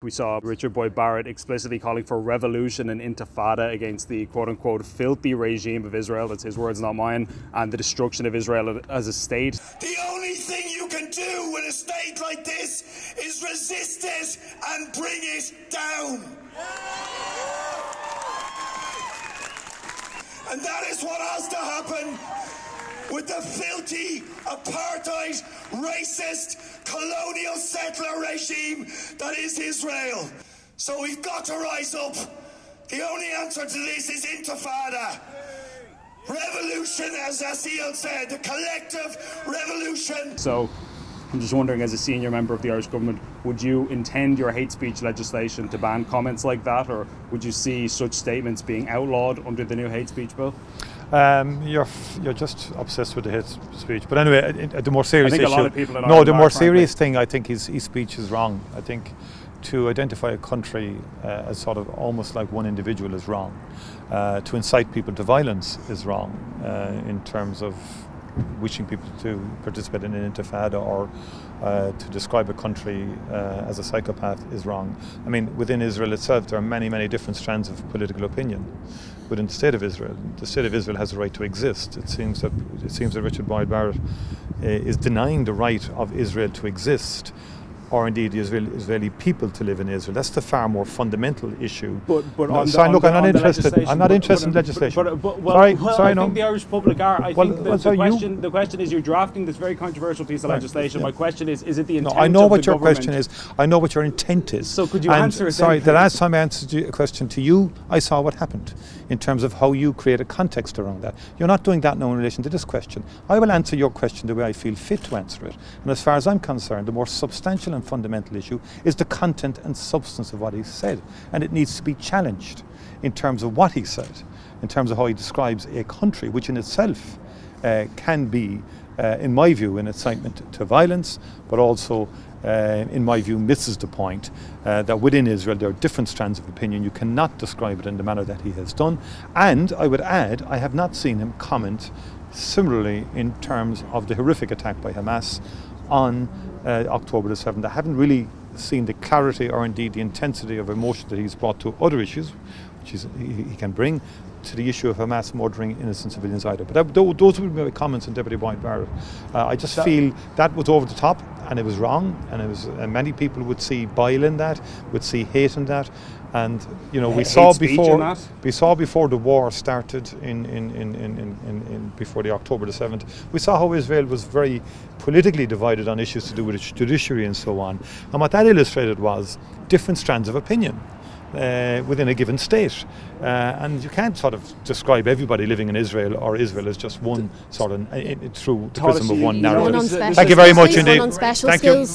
We saw Richard Boyd Barrett explicitly calling for revolution and intifada against the quote-unquote filthy regime of Israel, that's his words, not mine, and the destruction of Israel as a state. The only thing you can do with a state like this is resist it and bring it down. And that is what has to happen with the filthy, apartheid, racist, colonial settler regime that is Israel. So we've got to rise up. The only answer to this is intifada. Revolution, as Micheál said, the collective revolution. So I'm just wondering, as a senior member of the Irish government, would you intend your hate speech legislation to ban comments like that, or would you see such statements being outlawed under the new hate speech bill? You're just obsessed with the hate speech. But anyway, the more serious issue. A lot of people in no, Ireland the more are, serious thing, I think, his speech is wrong. I think to identify a country as sort of almost like one individual is wrong. To incite people to violence is wrong in terms of wishing people to participate in an intifada, or to describe a country as a psychopath is wrong. I mean, within Israel itself, there are many, many different strands of political opinion. Within the State of Israel has a right to exist. It seems that Richard Boyd Barrett is denying the right of Israel to exist, or indeed the Israeli people to live in Israel. That's the far more fundamental issue. I'm not interested. I'm not interested in legislation. I no. think the Irish public are. I think the question is, you're drafting this very controversial piece of legislation. Yeah. My question is it the intent I know of what the your government? question is. I know what your intent is. So could you answer it? Sorry, the last time I answered a question to you, I saw what happened in terms of how you create a context around that. You're not doing that now in relation to this question. I will answer your question the way I feel fit to answer it. And as far as I'm concerned, the more substantial and fundamental issue is the content and substance of what he said, and it needs to be challenged in terms of what he said, in terms of how he describes a country, which in itself can be, in my view, an incitement to violence, but also in my view misses the point that within Israel there are different strands of opinion. You cannot describe it in the manner that he has done. And I would add, I have not seen him comment similarly in terms of the horrific attack by Hamas on October the 7th. I haven't really seen the clarity or indeed the intensity of emotion that he's brought to other issues, which he can bring to the issue of Hamas murdering innocent civilians either. But those would be my comments on Deputy Boyd Barrett. I just feel that was over the top, and it was wrong, and it was many people would see bile in that, would see hate in that. And you know, we saw before the war started before the October the 7th, we saw how Israel was very politically divided on issues to do with its judiciary and so on. And what that illustrated was different strands of opinion within a given state. And you can't sort of describe everybody living in Israel or Israel as just one sort of through the prism of one narrative. Thank you very much indeed. Thank you.